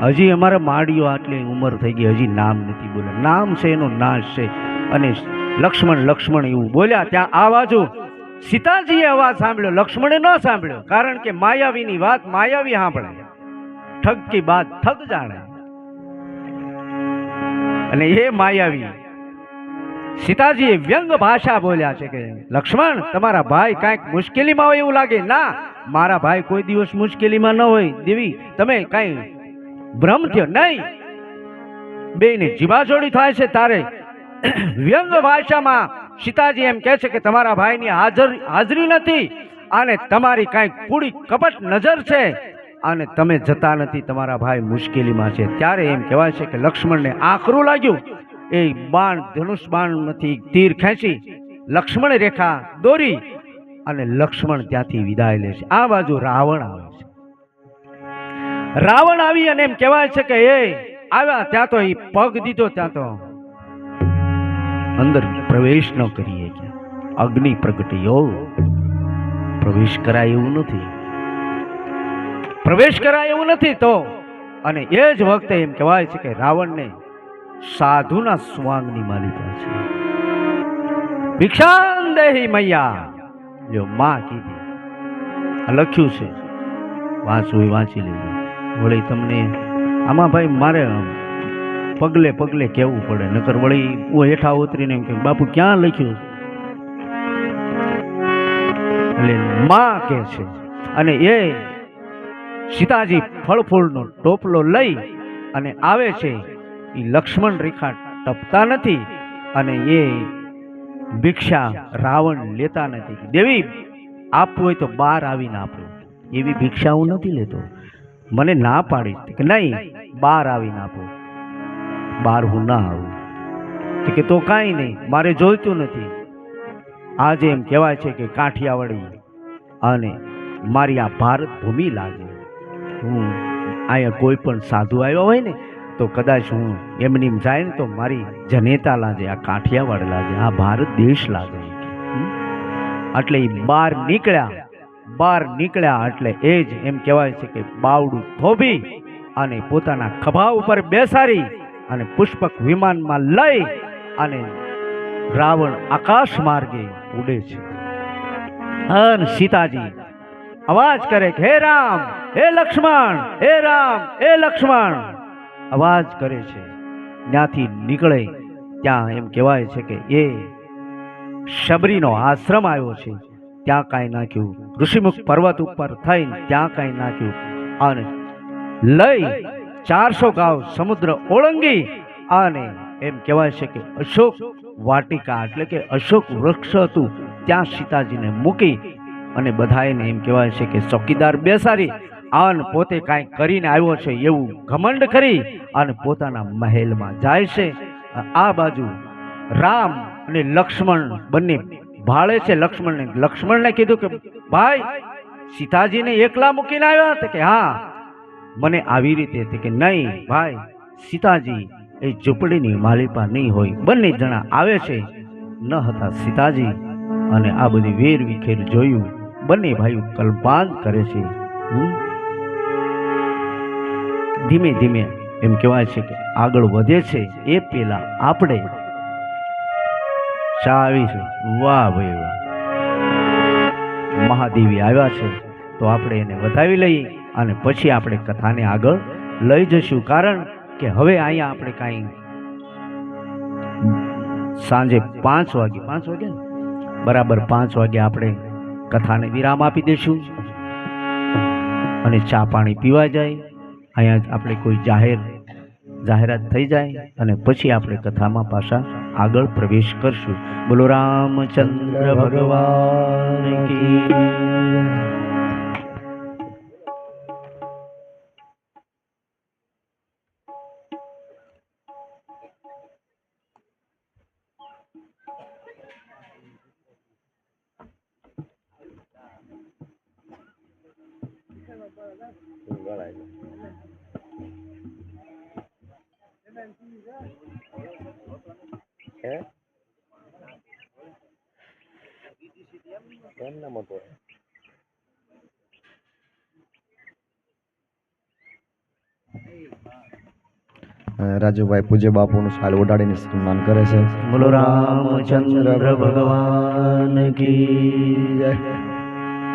હજી અમારે માડીઓ આટલી ઉંમર થઈ ગઈ હજી નામ નથી બોલ્યા. નામ છે એનો નાશ છે. અને લક્ષ્મણ લક્ષ્મણ એવું બોલ્યા ત્યાં આ બાજુ સીતાજીએ અવાજ સાંભળ્યો, લક્ષ્મણે ન સાંભળ્યો. કારણ કે માયાવીની વાત માયાવી સાંભળે, ઠગ કી બાત ઠગ જાણે. અને એ માયાવી સીતાજીએ વ્યંગ ભાષા બોલ્યા છે કે લક્ષ્મણ તમારા ભાઈ કાંઈક મુશ્કેલીમાં હોય એવું લાગે. ના, મારા ભાઈ કોઈ દિવસ મુશ્કેલીમાં ન હોય દેવી, તમે કાંઈ ભ્રમ થયો નહીં. બેને જીવાજોડી થાય છે તારે. વ્યંગ ભાષામાં સીતાજી એમ કહે છે કે તમારા ભાઈની હાજરી નથી અને તમારી કાંઈક કૂડી કપટ નજર છે અને તમે જતા નથી, તમારા ભાઈ મુશ્કેલીમાં છે. ત્યારે એમ કહેવાય છે કે લક્ષ્મણને આખરું લાગ્યું. એ બાણ ધનુષ બાણમાંથી તીર ખેંચી લક્ષ્મણ રેખા દોરી અને લક્ષ્મણ ત્યાંથી વિદાય લે છે. આ બાજુ રાવણ આવે છે. રાવણ આવી અને એમ કહેવાય છે કે એ આવ્યા ત્યાં તો એ પગ દીધો ત્યાં તો અંદર પ્રવેશ ન કરીએ કે અગ્નિ પ્રગટ્યો. પ્રવેશ કરાય એવું નથી, પ્રવેશ કરાય એવું નથી. તો અને એ જ વખતે એમ કહેવાય છે કે રાવણને સાધુના સ્વાંગની માલિકા છે. ભિક્ષાન દેહી મૈયા, જો માં કીધી. આ લખ્યું છે, વાંચવું વાંચી લેવું. વળી તમને આમાં ભાઈ મારે પગલે પગલે કહેવું પડે, નકર વળી હું હેઠા ઉતરીને એમ કે બાપુ ક્યાં લખ્યું? એટલે માં કે છે. અને એ સીતાજી ફળ ફૂલનો ટોપલો લઈ અને આવે છે. એ લક્ષ્મણ રેખા ટપતા નથી અને એ ભિક્ષા રાવણ લેતા નથી. દેવી આપવું હોય તો બહાર આવીને આપો, એવી ભિક્ષા હું નથી લેતો. મને ના પાડી કે નહીં બહાર આવીને આપો. બહાર હું ના આવું કે તો કાંઈ નહીં, મારે જોઈતું નથી. આજે એમ કહેવાય છે કે કાઠિયાવાડી અને મારી આ ભારત ભૂમિ લાગે. હું અહીંયા કોઈ પણ સાધુ આવ્યો હોય ને તો કદાચ હું એમની જાય ને તો મારી જનેતા લાગે, આ કાઠિયાવાડ લાગે, આ ભારત દેશ લાગે. એટલે એ બહાર નીકળ્યા એટલે એ જ એમ કહેવાય છે કે બાવડું થોભી અને પોતાના ખભા ઉપર બેસાડી અને પુષ્પક વિમાનમાં લઈ અને રાવણ આકાશ માર્ગે ઉડે છે. અને સીતાજી અવાજ કરે કે હે રામ હે લક્ષ્મણ, હે રામ હે લક્ષ્મણ અવાજ કરે છે. ત્યાંથી નીકળે ત્યાં એમ કહેવાય છે કે એ શબરીનો આશ્રમ આવ્યો છે, ત્યાં કાંઈ નાખ્યું. ઋષિમુખ પર્વત ઉપર થઈને ત્યાં કાંઈ નાખ્યું અને લઈ 400 ગાંવ સમુદ્ર ઓળંગી અને એમ કહેવાય છે કે અશોક વાટિકા એટલે કે અશોક વૃક્ષ હતું ત્યાં સીતાજીને મૂકી અને બધાને એમ કહેવાય છે કે ચોકીદાર બેસાડી અને પોતે કાંઈ કરીને આવ્યો છે એવું ઘમંડ કરી અને પોતાના મહેલમાં જાય છે. આ બાજુ રામ અને લક્ષ્મણ બંને ભાળે છે. લક્ષ્મણને કીધું કે ભાઈ સીતાજીને એકલા મૂકીને આવ્યા હતા કે હા. મને આવી રીતે હતી કે નહીં ભાઈ, સીતાજી એ ઝૂંપડીની માલિપા નહીં હોય. બંને જણા આવે છે, ન હતા સીતાજી. અને આ બધી વેર વિખેર જોયું, બંને ભાઈઓ કલ્પાંત કરે છે. ધીમે ધીમે એમ કહેવાય છે કે આગળ વધે છે એ પેલા આપણે શા આવી છે? વાહ ભાઈ વાહ, મહાદેવી આવ્યા છે. તો આપણે એને વધાવી લઈએ અને પછી આપણે કથાને આગળ લઈ જશું. કારણ કે હવે અહીંયા આપણે કાંઈ સાંજે 5 વાગે ને બરાબર 5 વાગે આપણે કથાને વિરામ આપી દઈશું અને ચા પાણી પીવા જાય. અહીંયા આપણે કોઈ જાહેરાત થઈ જાય અને પછી આપણે કથામાં પાછા આગળ પ્રવેશ કરશું. બોલો રામચંદ્ર ભગવાન કી. રાજુભાઈ પૂજ્ય બાપુનું શાલ ઓઢાડીને સન્માન કરે છે. બોલો રામચંદ્ર ભગવાન કી જય.